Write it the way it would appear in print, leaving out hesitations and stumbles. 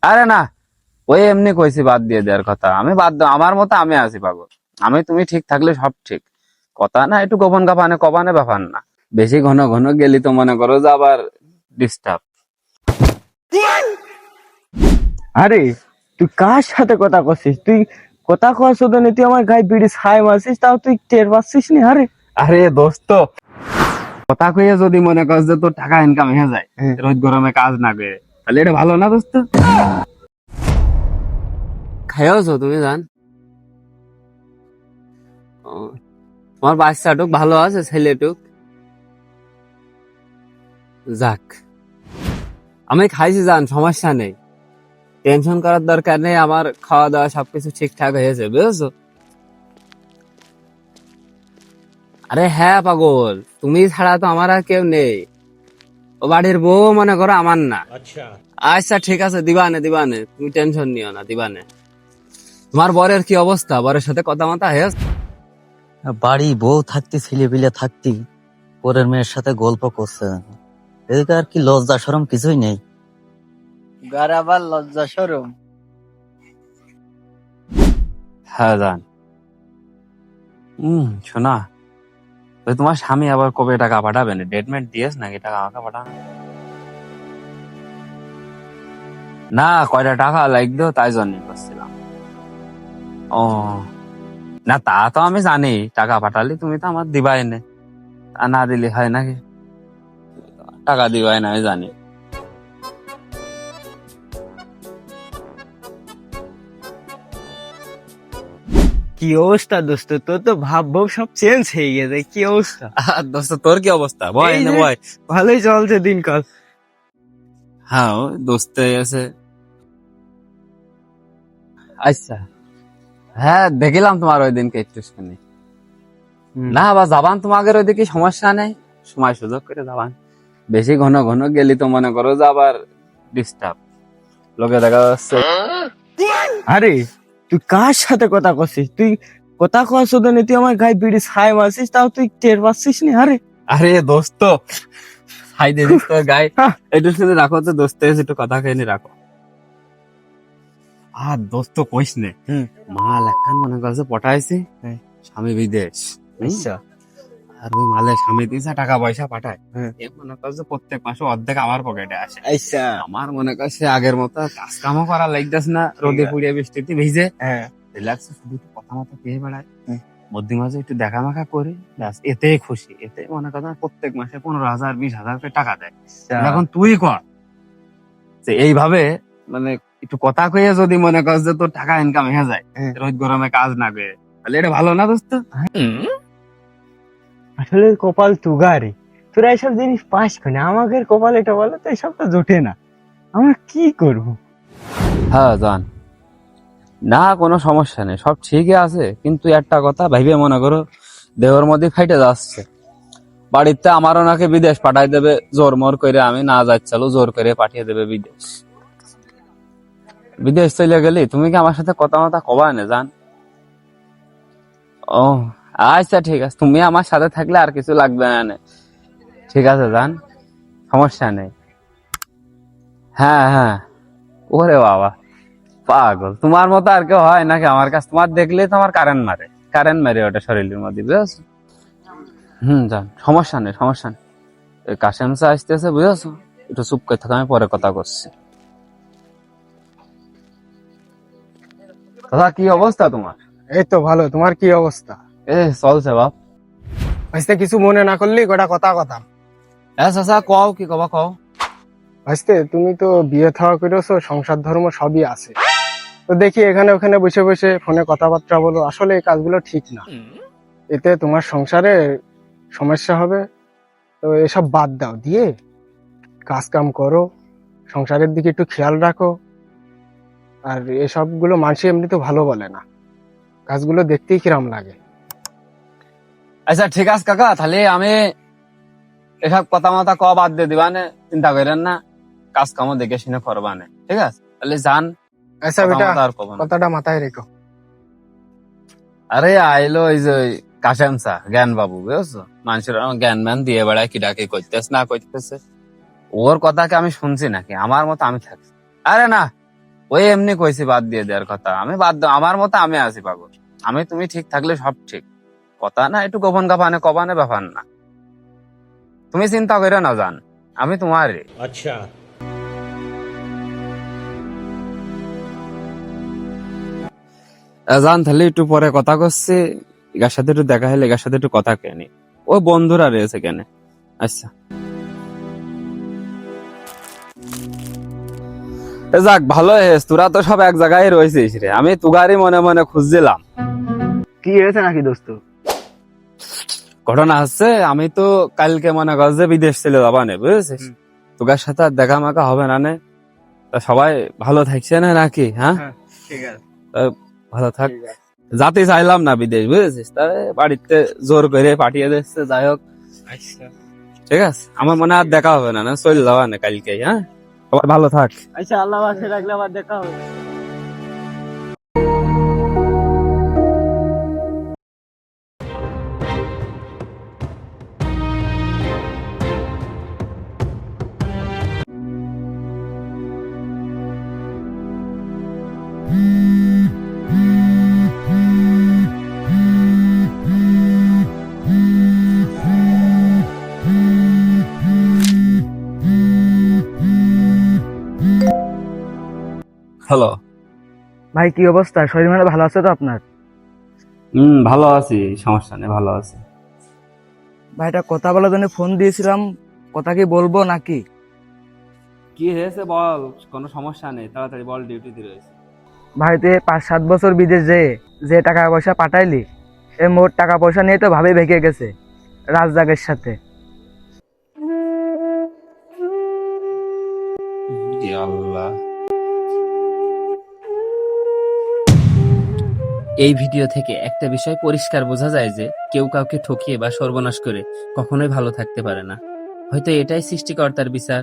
আরে না, ওই এমনি কইছি বাদ দিয়ে দেওয়ার কথা। আমি বাদ দাও, আমার মতো আমি আছি পাগল। আমি তুমি ঠিক থাকলে সব ঠিক। কথা না একটু গোপন কাপানে কবানে ব্যাপার না। বেশি ঘন ঘন গেলি তো মনে করো যে আবার ডিস্টার্ব। আরে তুই কার সাথে কথা করছিস? তুই কথা কওয়ার শুধু নেই, তুই আমার গায়ে বিড়ি ছাই মারছিস, তাও তুই টের পাচ্ছিস নি? আরে আরে দোস্ত, কথা কইয়া যদি মনে কর যে তোর টাকা ইনকাম হয়ে যায় হ্যাঁ। রোজ গরমে কাজ না করে, তাহলে এটা ভালো না দোস্ত? খাইয়াছো তুমি জান? ও, তোমার বাচ্চাটুক ভালো আছে, ছেলেটুক? যাক, আমি খাইছি জান, সমস্যা নেই। টেনশন করার দরকার নেই, আমার খাওয়া দাওয়া সবকিছু ঠিকঠাক হয়েছে, বুঝেছো? আরে হ্যাঁ পাগল, তুমি ছাড়া তো আমার আর কেউ নেই। ও বাড়ির বউ মনে করো আমার না। আচ্ছা ঠিক আছে, দিবানে দিবানে, তুমি টেনশন নিও না, দিবানে। তোমার বরের কি অবস্থা? বরের সাথে কথা মতা হয়েছে? বাড়ি বউ থাকতি ছেলে পিলে থাকতি পরের মেয়ের সাথে গল্প করছে। এদিকে আর কি লজ্জা শরম কিছুই নেই। গার আবার লজ্জা শরম। হ্যাঁ জান। শোনা, ওই তোমার স্বামী আবার কবে টাকা পাঠাবে? না ডেটমেন্ট দিয়েছ নাকি টাকা আমাকে পাঠানো? না, কয়টা টাকা লাগতো তাই জন্য করছিলাম। ও না, তা তো আমি জানি, টাকা পাঠালি তুমি তো আমার দিবাই না। তা না দিলে হয় নাকি? টাকা দিবাই না, আমি জানি। কি অবস্থা দোস্ত, তোর তো ভাববো সব চেঞ্জ হয়ে গেছে। কি অবস্থা? দোস্ত তোর কি অবস্থা? বয় এই এনে যে, বয়। ভালোই চলছে দিনকাল। হ্যাঁ, ওই দোস্ত আছে। আচ্ছা, হ্যাঁ দেখিলাম তোমার ওই দিনকে একটুখানি। না বা যাবান, তোমাদের ওইদিকে সমস্যা নেই, সময় সুযোগ করে যাবান। বেশি ঘন ঘন গেলি তো মনে করো যে আবার ডিস্টার্ব, লোকে দেখা যাচ্ছে। আরে তুই কার সাথে কথা করছিস? তুই কথা কওয়ার শুধু নেই, তুই আমার গায়ে বিড়ি ছাই মারছিস, তাও তুই টের পাচ্ছিস নি? আরে আরে দোস্ত, হাই দে দিস তোর গায়ে। হ্যাঁ। একটু শুনে রাখো তো দোস্ত, এসে একটু কথা খেয়ে নি রাখো। আর দোস্ত কইস নে, মাল একখান মনে করছে পটাইছি, হ্যাঁ। স্বামী বিদেশ। আচ্ছা। আর ওই মালে স্বামী দিয়েছে টাকা পয়সা পাঠায়। হ্যাঁ। এ মনে করছে প্রত্যেক মাসে অর্ধেক আমার পকেটে আসে। আচ্ছা। আমার মনে করছে আগের মতো কাজ কামও করা লাগতেছে না, রোদে পুড়িয়ে বৃষ্টিতে ভিজে হ্যাঁ। রিল্যাক্স, শুধু একটু কথা মতো পেয়ে বেড়ায়। হুম। মধ্যে মাঝে একটু দেখা মাখা করে, ব্যাস এতেই খুশি। এতে মনে করেন প্রত্যেক মাসে 15,000 20,000 করে টাকা দেয়। এখন তুই কর যে এইভাবে, মানে একটু কথা কইয়ে যদি মনে কর যে তোর টাকা ইনকাম হয়ে যায় হ্যাঁ। রোজ গরমে কাজ না করে, তাহলে এটা ভালো না দোস্ত? আসলে কপাল তুগারে, তোরা এইসব জিনিস পাস করে আমাকে কপাল এটা বলে তো এইসব তো জোটে না। আমরা কি করব? হ্যাঁ জান, না কোনো সমস্যা নেই, সব ঠিকই আছে। কিন্তু একটা কথা ভাইবে মনে করো, দেহর মধ্যে ফাইটে যাচ্ছে। বাড়িতে আমার ওনাকে বিদেশ পাঠাই দেবে জোর মোর করে, আমি না যাচ্ছালো জোর করে পাঠিয়ে দেবে বিদেশ। বিদেশ চলে গেলি তুমি কি আমার সাথে কথা মতা কবা না জান? ও আচ্ছা ঠিক আছে, তুমি আমার সাথে থাকলে আর কিছু লাগবে না নে। ঠিক আছে জান, সমস্যা নেই। হ্যাঁ হ্যাঁ, ওরে বাবা পাগল, তোমার মতো আর কেউ হয় নাকি আমার কাছে? তোমার দেখলে তো আমার কারেন্ট মারে ওটা শরীরের মধ্যে, বুঝেছো? জান, সমস্যা নেই সমস্যা নেই। ওই কাশেম চা আসতেছে, বুঝেছো? একটু চুপ করে থাকো, আমি পরে কথা করছি। দাদা কি অবস্থা তোমার? এই তো ভালো, তোমার কি অবস্থা? এ চলছে বাপ। ভাইস্তে কিছু মনে না করলি গোটা কথা কথা। চাচা কও, কি কবা কও। ভাইস্তে তুমি তো বিয়ে থাওয়া করেছো, সংসার ধর্ম সবই আছে, তো দেখি এখানে ওখানে বসে বসে ফোনে কথাবার্তা বলো, আসলে এই কাজগুলো ঠিক না। এতে তোমার সংসারে সমস্যা হবে। তো এসব বাদ দাও, দিয়ে কাজ কাম করো, সংসারের দিকে একটু খেয়াল রাখো। আর এসবগুলো মানুষ এমনি তো ভালো বলে না, কাজগুলো দেখতেই কিরাম লাগে। আচ্ছা ঠিক আছে কাকা, তাহলে আমি এসব কথা মতা ক বাদ দিয়ে দিবানে, চিন্তা করেন না। কাজ কামও দেখে শুনে করবানে, ঠিক আছে? তাহলে যান, আচ্ছা কথা বেটা, মতো আর কব না। কথাটা মাথায় রেখো। আরে আইলো ওই যে ওই কাশেম চা জ্ঞান বাবু, বুঝছো? মানুষের জ্ঞান ম্যান দিয়ে বেড়ায়, কি ডাকে করতেছে না করতেছে। ওর কথা কি আমি শুনছি নাকি? আমার মতো আমি থাকছি। আরে না, ওই এমনি কইছি বাদ দিয়ে দেওয়ার কথা, আমি বাদ দাও, আমার মতো আমি আছি পাগল। আমি তুমি ঠিক থাকলে সব ঠিক, কথা না একটু গোপন কাপানে কবানে ব্যাপার না। তুমি চিন্তা করে না জান, আমি তোমারই। अच्छा। জান তাহলে একটু পরে কথা করছি, এগার সাথে একটু দেখা হলে এগার সাথে একটু কথা কেনি, ও বন্ধুরা রয়েছে কেন। আচ্ছা যাক, ভালো হয়েছে, তোরা তো সব এক জায়গায় রয়েছিস রে, আমি তুগারই মনে মনে খুঁজছিলাম। কি হয়েছে নাকি দোস্ত? ঘটনা হচ্ছে, আমি তো কালকে মনে কর যে বিদেশ চলে যাবা নে, বুঝেছিস? তোকার সাথে আর দেখা মাখা হবে না নে, তা সবাই ভালো থাকছে না নাকি? হ্যাঁ ঠিক আছে। তা ভালো থাক। যাতে চাইলাম না বিদেশ, বুঝেছিস, তাই বাড়িতে জোর করে পাঠিয়ে দিচ্ছে। যাই হোক, আচ্ছা ঠিক আছে, আমার মনে হয় আর দেখা হবে না, না চলে যাবা না কালকে। হ্যাঁ, সবাই ভালো থাক। আচ্ছা, আল্লাহ বাসে রাখলে আবার দেখা হবে। হ্যালো। ভাই কি অবস্থা? শরীর মানে ভালো আছে তো আপনার? ভালো আছি, সমস্যা নেই, ভালো আছি। ভাইটা কথা বলার জন্য ফোন দিয়েছিলাম, কথা কি বলবো নাকি? কি হয়েছে বল, কোনো সমস্যা নেই, তাড়াতাড়ি বল, ডিউটিতে রয়েছে। ভাই তুই 5-7 বছর বিদেশ যে টাকা পয়সা পাঠাইলি, এই মোট টাকা পয়সা নিয়ে তো ভাবে ভেঙে গেছে রাজদাগের সাথে। আল্লাহ। এই ভিডিও থেকে একটা বিষয় পরিষ্কার বোঝা যায় যে কেউ কাউকে ঠকিয়ে বা সর্বনাশ করে কখনোই ভালো থাকতে পারে না। হয়তো এটাই সৃষ্টিকর্তার বিচার।